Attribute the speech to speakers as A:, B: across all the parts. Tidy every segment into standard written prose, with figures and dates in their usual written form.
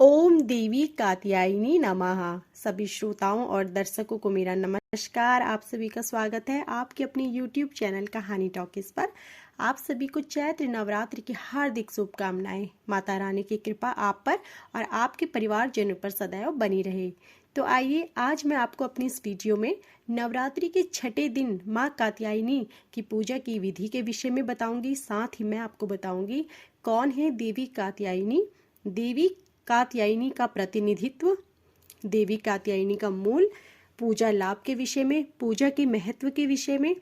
A: ओम देवी कात्यायनी नमः। सभी श्रोताओं और दर्शकों को मेरा नमस्कार। आप सभी का स्वागत है आपके अपने YouTube चैनल कहानी टॉकीज पर। आप सभी को चैत्र नवरात्रि की हार्दिक शुभकामनाएं। माता रानी की कृपा आप पर और आपके परिवारजनों पर सदैव बनी रहे। तो आइए आज मैं आपको अपनी इस वीडियो में नवरात्रि के छठे दिन माँ कात्यायनी की पूजा की विधि के विषय में बताऊंगी। साथ ही मैं आपको बताऊंगी कौन है देवी कात्यायनी, देवी कात्यायनी का प्रतिनिधित्व, देवी कात्यायनी का मूल, पूजा लाभ के विषय में, पूजा के महत्व के विषय में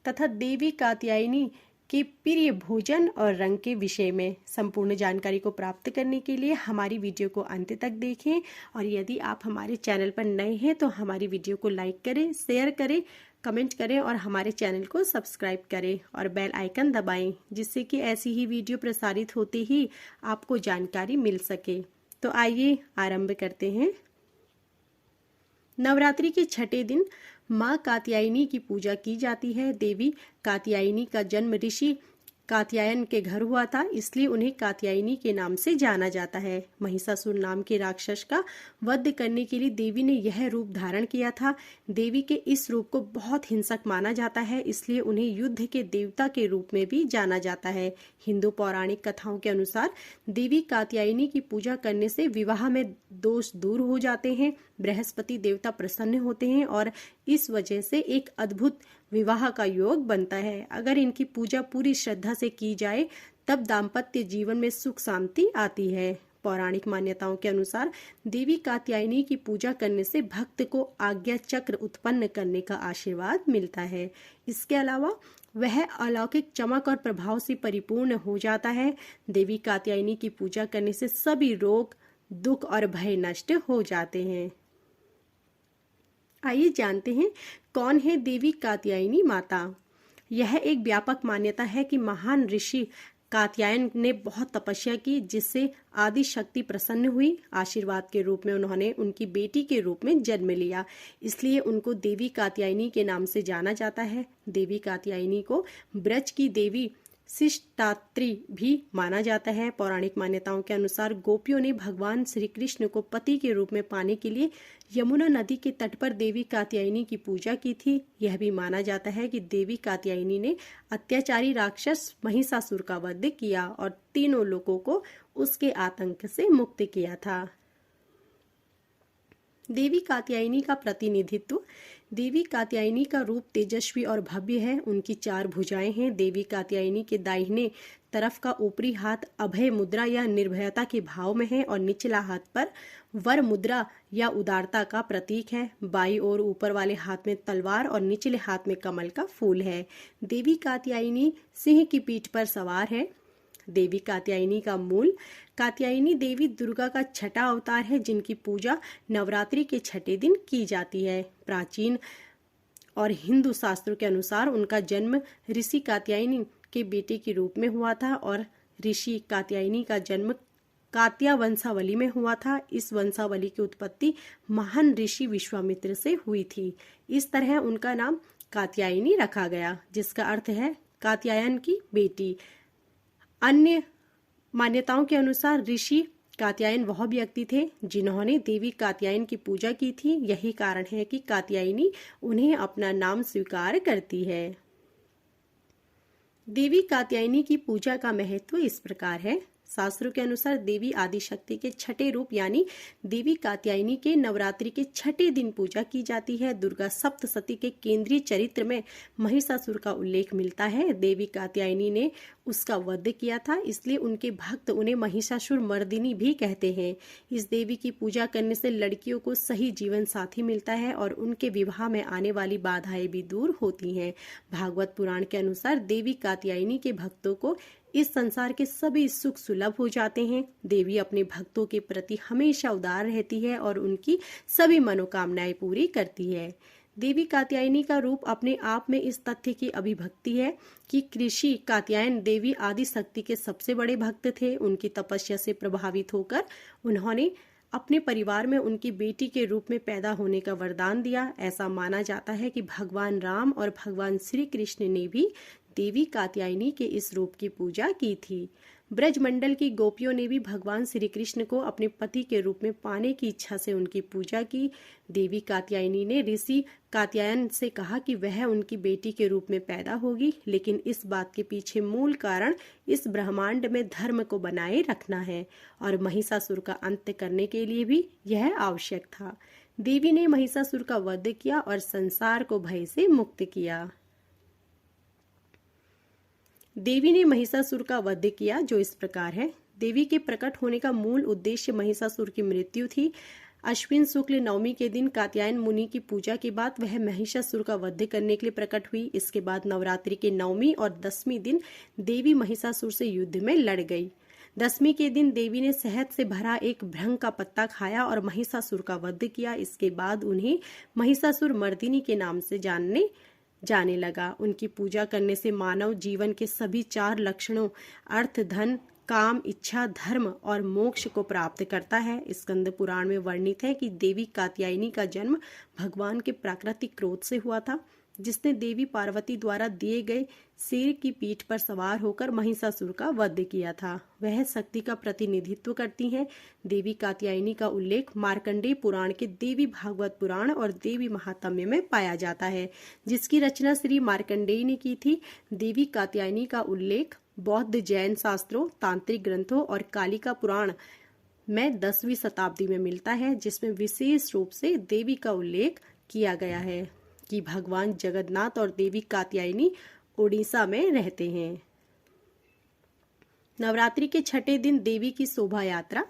A: तथा देवी कात्यायनी के प्रिय भोजन और रंग के विषय में। संपूर्ण जानकारी को प्राप्त करने के लिए हमारी वीडियो को अंत तक देखें और यदि आप हमारे चैनल पर नए हैं तो हमारी वीडियो को लाइक करें, शेयर करें, कमेंट करें और हमारे चैनल को सब्सक्राइब करें और बेल आइकन दबाएं, जिससे कि ऐसी ही वीडियो प्रसारित होते ही आपको जानकारी मिल सके। तो आइए आरंभ करते हैं। नवरात्रि के छठे दिन माँ कात्यायनी की पूजा की जाती है। देवी कात्यायनी का जन्म ऋषि कात्यायन के घर हुआ था, इसलिए उन्हें कात्यायनी के नाम से जाना जाता है। महिषासुर नाम के राक्षस का वध करने के लिए देवी ने यह रूप धारण किया था। देवी के इस रूप को बहुत हिंसक माना जाता है, इसलिए उन्हें युद्ध के देवता के रूप में भी जाना जाता है। हिंदू पौराणिक कथाओं के अनुसार देवी कात्यायनी की पूजा करने से विवाह में दोष दूर हो जाते हैं, बृहस्पति देवता प्रसन्न होते हैं और इस वजह से एक अद्भुत विवाह का योग बनता है। अगर इनकी पूजा पूरी श्रद्धा से की जाए तब दाम्पत्य जीवन में सुख शांति आती है। पौराणिक मान्यताओं के अनुसार देवी कात्यायनी की पूजा करने से भक्त को आज्ञा चक्र उत्पन्न करने का आशीर्वाद मिलता है। इसके अलावा वह अलौकिक चमक और प्रभाव से परिपूर्ण हो जाता है। देवी कात्यायनी की पूजा करने से सभी रोग, दुख और भय नष्ट हो जाते हैं। आइए जानते हैं कौन है देवी कात्यायनी माता। यह एक व्यापक मान्यता है कि महान ऋषि कात्यायन ने बहुत तपस्या की, जिससे आदि शक्ति प्रसन्न हुई। आशीर्वाद के रूप में उन्होंने उनकी बेटी के रूप में जन्म लिया, इसलिए उनको देवी कात्यायनी के नाम से जाना जाता है। देवी कात्यायनी को ब्रज की देवी शिष्टात्री भी माना जाता है। पौराणिक मान्यताओं के अनुसार गोपियों ने भगवान श्री कृष्ण को पति के रूप में पाने के लिए यमुना नदी के तट पर देवी कात्यायनी की पूजा की थी। यह भी माना जाता है कि देवी कात्यायनी ने अत्याचारी राक्षस महिषासुर का वध किया और तीनों लोगों को उसके आतंक से मुक्त किया था। देवी कात्यायनी का प्रतिनिधित्व। देवी कात्यायनी का रूप तेजस्वी और भव्य है। उनकी 4 भुजाएं हैं। देवी कात्यायनी के दाहिने तरफ का ऊपरी हाथ अभय मुद्रा या निर्भयता के भाव में है और निचला हाथ पर वर मुद्रा या उदारता का प्रतीक है। बाईं ओर ऊपर वाले हाथ में तलवार और निचले हाथ में कमल का फूल है। देवी कात्यायनी सिंह की पीठ पर सवार है। देवी कात्यायनी का मूल। कात्यायनी देवी दुर्गा का छठा अवतार है, जिनकी पूजा नवरात्रि के छठे दिन की जाती है। प्राचीन और हिंदू शास्त्रों के अनुसार उनका जन्म ऋषि कात्यायनी के बेटे के रूप में हुआ था और ऋषि कात्यायनी का जन्म कात्या वंशावली में हुआ था। इस वंशावली की उत्पत्ति महान ऋषि विश्वामित्र से हुई थी। इस तरह उनका नाम कात्यायनी रखा गया, जिसका अर्थ है कात्यायन की बेटी। अन्य मान्यताओं के अनुसार ऋषि कात्यायन वह व्यक्ति थे जिन्होंने देवी कात्यायन की पूजा की थी। यही कारण है कि कात्यायनी उन्हें अपना नाम स्वीकार करती है। देवी कात्यायनी की पूजा का महत्व इस प्रकार है। शास्त्रों के अनुसार देवी आदिशक्ति के छठे रूप यानी देवी कात्यायनी के नवरात्रि के छठे दिन पूजा की जाती है। दुर्गा सप्तशती के केंद्रीय चरित्र में महिषासुर का उल्लेख मिलता है। देवी कात्यायनी ने उसका वध किया था, इसलिए उनके भक्त उन्हें महिषासुर मर्दिनी भी कहते हैं। इस देवी की पूजा करने से लड़कियों को सही जीवन साथी मिलता है और उनके विवाह में आने वाली बाधाएं भी दूर होती हैं। भागवत पुराण के अनुसार देवी कात्यायनी के भक्तों को इस संसार के सभी सुख सुलभ हो जाते हैं। देवी अपने भक्तों के प्रति हमेशा उदार रहती है और उनकी सभी मनोकामनाएं पूरी करती है। देवी कात्यायनी का रूप अपने आप में इस तथ्य की अभिव्यक्ति है कि ऋषि कात्यायन देवी आदि शक्ति के सबसे बड़े भक्त थे। उनकी तपस्या से प्रभावित होकर उन्होंने अपने परिवार में उनकी बेटी के रूप में पैदा होने का वरदान दिया। ऐसा माना जाता है कि भगवान राम और भगवान श्री कृष्ण ने भी देवी कात्यायनी के इस रूप की पूजा की थी। ब्रजमंडल की गोपियों ने भी भगवान श्री कृष्ण को अपने पति के रूप में पाने की इच्छा से उनकी पूजा की। देवी कात्यायनी ने ऋषि कात्यायन से कहा कि वह उनकी बेटी के रूप में पैदा होगी, लेकिन इस बात के पीछे मूल कारण इस ब्रह्मांड में धर्म को बनाए रखना है और महिषासुर का अंत करने के लिए भी यह आवश्यक था। देवी ने महिषासुर का वध किया और संसार को भय से मुक्त किया। देवी ने महिषासुर का वध किया, जो इस प्रकार है। देवी के प्रकट होने का मूल उद्देश्य महिषासुर की मृत्यु थी। अश्विन शुक्ल नवमी के दिन कात्यायन मुनि की पूजा के बाद वह महिषासुर का वध करने के लिए प्रकट हुई। इसके बाद नवरात्रि के 9वीं और 10वीं दिन देवी महिषासुर से युद्ध में लड़ गई। 10वीं के दिन देवी ने शहद से भरा एक भृंग का पत्ता खाया और महिषासुर का वध किया। इसके बाद उन्हें महिषासुर मर्दिनी के नाम से जाने लगा। उनकी पूजा करने से मानव जीवन के सभी 4 लक्षणों अर्थ, धन, काम, इच्छा, धर्म और मोक्ष को प्राप्त करता है। स्कंद पुराण में वर्णित है कि देवी कात्यायनी का जन्म भगवान के प्राकृतिक क्रोध से हुआ था, जिसने देवी पार्वती द्वारा दिए गए शेर की पीठ पर सवार होकर महिषासुर का वध किया था। वह शक्ति का प्रतिनिधित्व करती हैं। देवी कात्यायनी का उल्लेख मार्कंडेय पुराण के देवी भागवत पुराण और देवी महात्म्य में पाया जाता है, जिसकी रचना श्री मार्कंडेय ने की थी। देवी कात्यायनी का उल्लेख बौद्ध, जैन शास्त्रों, तांत्रिक ग्रंथों और कालिका पुराण में 10वीं शताब्दी में मिलता है, जिसमें विशेष रूप से देवी का उल्लेख किया गया है कि भगवान जगन्नाथ और देवी कात्यायनी उड़ीसा में रहते हैं। नवरात्रि के छठे दिन देवी की शोभा यात्रा।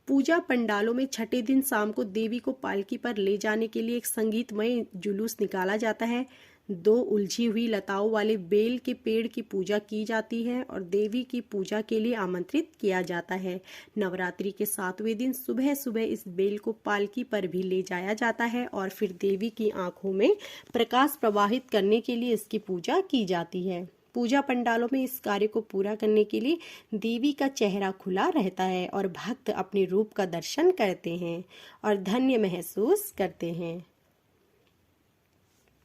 A: पूजा पंडालों में छठे दिन शाम को देवी को पालकी पर ले जाने के लिए एक संगीतमय जुलूस निकाला जाता है। 2 उलझी हुई लताओं वाले बेल के पेड़ की पूजा की जाती है और देवी की पूजा के लिए आमंत्रित किया जाता है। नवरात्रि के 7वें दिन सुबह सुबह इस बेल को पालकी पर भी ले जाया जाता है और फिर देवी की आंखों में प्रकाश प्रवाहित करने के लिए इसकी पूजा की जाती है। पूजा पंडालों में इस कार्य को पूरा करने के लिए देवी का चेहरा खुला रहता है और भक्त अपने रूप का दर्शन करते हैं और धन्य महसूस करते हैं।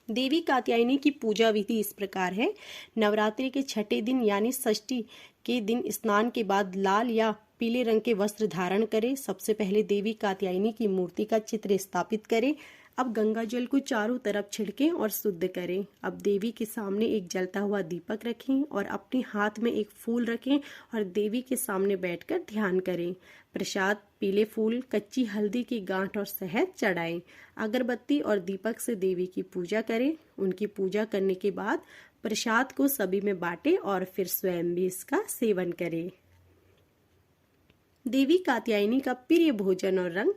A: देवी कात्यायनी की पूजा विधि इस प्रकार है। नवरात्रि के छठे दिन यानी षष्ठी के दिन स्नान के बाद लाल या पीले रंग के वस्त्र धारण करें। सबसे पहले देवी कात्यायनी की मूर्ति का चित्र स्थापित करें। अब गंगा जल को चारों तरफ छिड़कें और शुद्ध करें। अब देवी के सामने एक जलता हुआ दीपक रखें और अपने हाथ में एक फूल रखें और देवी के सामने बैठकर ध्यान करें। प्रसाद, पीले फूल, कच्ची हल्दी की गांठ और शहद चढ़ाएं। अगरबत्ती और दीपक से देवी की पूजा करें। उनकी पूजा करने के बाद प्रसाद को सभी में बांटें और फिर स्वयं भी इसका सेवन करें। देवी कात्यायनी का प्रिय भोजन और रंग।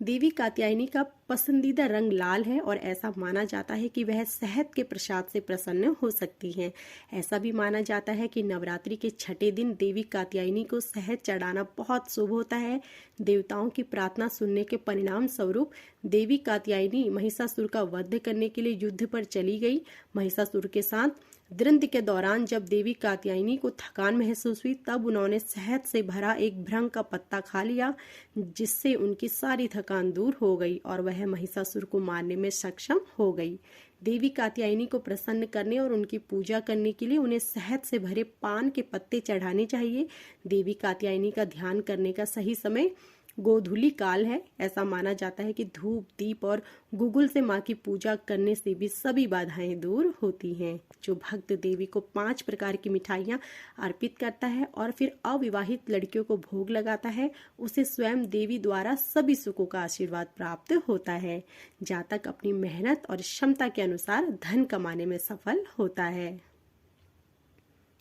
A: देवी कात्यायनी का पसंदीदा रंग लाल है और ऐसा माना जाता है कि वह शहद के प्रसाद से प्रसन्न हो सकती हैं। ऐसा भी माना जाता है कि नवरात्रि के छठे दिन देवी कात्यायनी को शहद चढ़ाना बहुत शुभ होता है। देवताओं की प्रार्थना सुनने के परिणाम स्वरूप देवी कात्यायनी महिषासुर का वध करने के लिए युद्ध पर चली गई। महिषासुर के साथ द्वंद्व के दौरान जब देवी कात्यायनी को थकान महसूस हुई, तब उन्होंने शहद से भरा एक भृंग का पत्ता खा लिया, जिससे उनकी सारी थकान दूर हो गई और वह महिषासुर को मारने में सक्षम हो गई। देवी कात्यायनी को प्रसन्न करने और उनकी पूजा करने के लिए उन्हें शहद से भरे पान के पत्ते चढ़ाने चाहिए। देवी कात्यायनी का ध्यान करने का सही समय गोधूली काल है। ऐसा माना जाता है कि धूप, दीप और गुगुल से माँ की पूजा करने से भी सभी बाधाएं दूर होती हैं। जो भक्त देवी को 5 प्रकार की मिठाइयाँ अर्पित करता है और फिर अविवाहित लड़कियों को भोग लगाता है, उसे स्वयं देवी द्वारा सभी सुखों का आशीर्वाद प्राप्त होता है। जातक अपनी मेहनत और क्षमता के अनुसार धन कमाने में सफल होता है।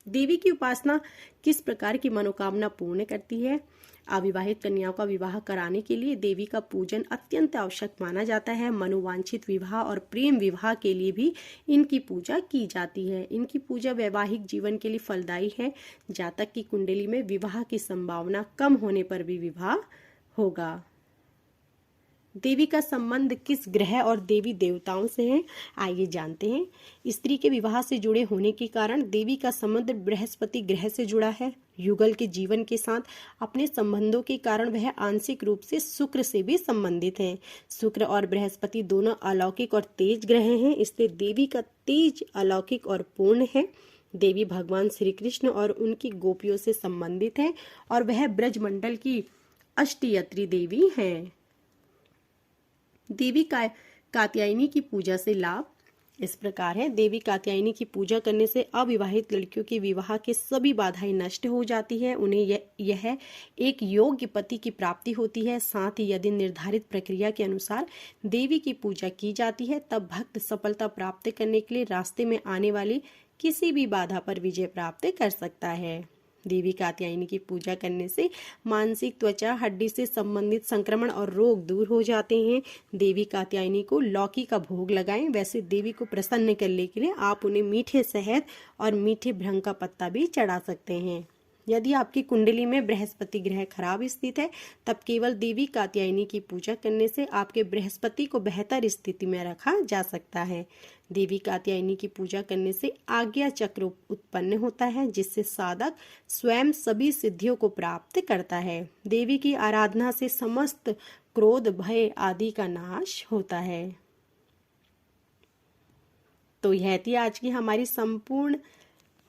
A: देवी की उपासना किस प्रकार की मनोकामना पूर्ण करती है? अविवाहित कन्याओं का विवाह कराने के लिए देवी का पूजन अत्यंत आवश्यक माना जाता है। मनोवांछित विवाह और प्रेम विवाह के लिए भी इनकी पूजा की जाती है। इनकी पूजा वैवाहिक जीवन के लिए फलदायी है। जातक की कुंडली में विवाह की संभावना कम होने पर भी विवाह होगा। देवी का संबंध किस ग्रह और देवी देवताओं से है? आइए जानते हैं। स्त्री के विवाह से जुड़े होने के कारण देवी का संबंध बृहस्पति ग्रह से जुड़ा है। युगल के जीवन के साथ अपने संबंधों के कारण वह आंशिक रूप से शुक्र से भी संबंधित है। शुक्र और बृहस्पति दोनों अलौकिक और तेज ग्रह हैं, इसलिए देवी का तेज अलौकिक और पूर्ण है। देवी भगवान श्री कृष्ण और उनकी गोपियों से संबंधित है और वह ब्रजमंडल की अष्टयत्री देवी हैं। देवी कात्यायनी की पूजा से लाभ इस प्रकार है। देवी कात्यायनी की पूजा करने से अविवाहित लड़कियों के विवाह के सभी बाधाएं नष्ट हो जाती है। उन्हें यह एक योग्य पति की प्राप्ति होती है। साथ ही यदि निर्धारित प्रक्रिया के अनुसार देवी की पूजा की जाती है तब भक्त सफलता प्राप्त करने के लिए रास्ते में आने वाली किसी भी बाधा पर विजय प्राप्त कर सकता है। देवी कात्यायनी की पूजा करने से मानसिक, त्वचा, हड्डी से संबंधित संक्रमण और रोग दूर हो जाते हैं। देवी कात्यायनी को लौकी का भोग लगाएं। वैसे देवी को प्रसन्न करने के लिए आप उन्हें मीठे शहद और मीठे भृंग का पत्ता भी चढ़ा सकते हैं। यदि आपकी कुंडली में बृहस्पति ग्रह खराब स्थित है तब केवल देवी कात्यायनी की पूजा करने से आपके बृहस्पति को बेहतर स्थिति में रखा जा सकता है। देवी कात्यायनी की पूजा करने से आज्ञा चक्र उत्पन्न होता है जिससे साधक स्वयं सभी सिद्धियों को प्राप्त करता है। देवी की आराधना से समस्त क्रोध, भय आदि का नाश होता है। तो यह थी आज की हमारी संपूर्ण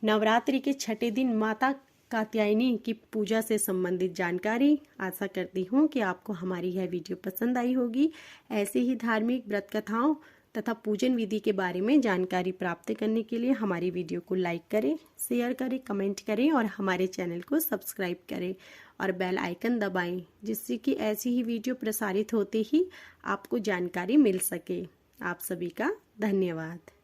A: नवरात्रि के छठे दिन माता कात्यायनी की पूजा से संबंधित जानकारी। आशा करती हूँ कि आपको हमारी यह वीडियो पसंद आई होगी। ऐसे ही धार्मिक व्रत कथाओं तथा पूजन विधि के बारे में जानकारी प्राप्त करने के लिए हमारी वीडियो को लाइक करें, शेयर करें, कमेंट करें और हमारे चैनल को सब्सक्राइब करें और बेल आइकन दबाएं जिससे कि ऐसी ही वीडियो प्रसारित होते ही आपको जानकारी मिल सके। आप सभी का धन्यवाद।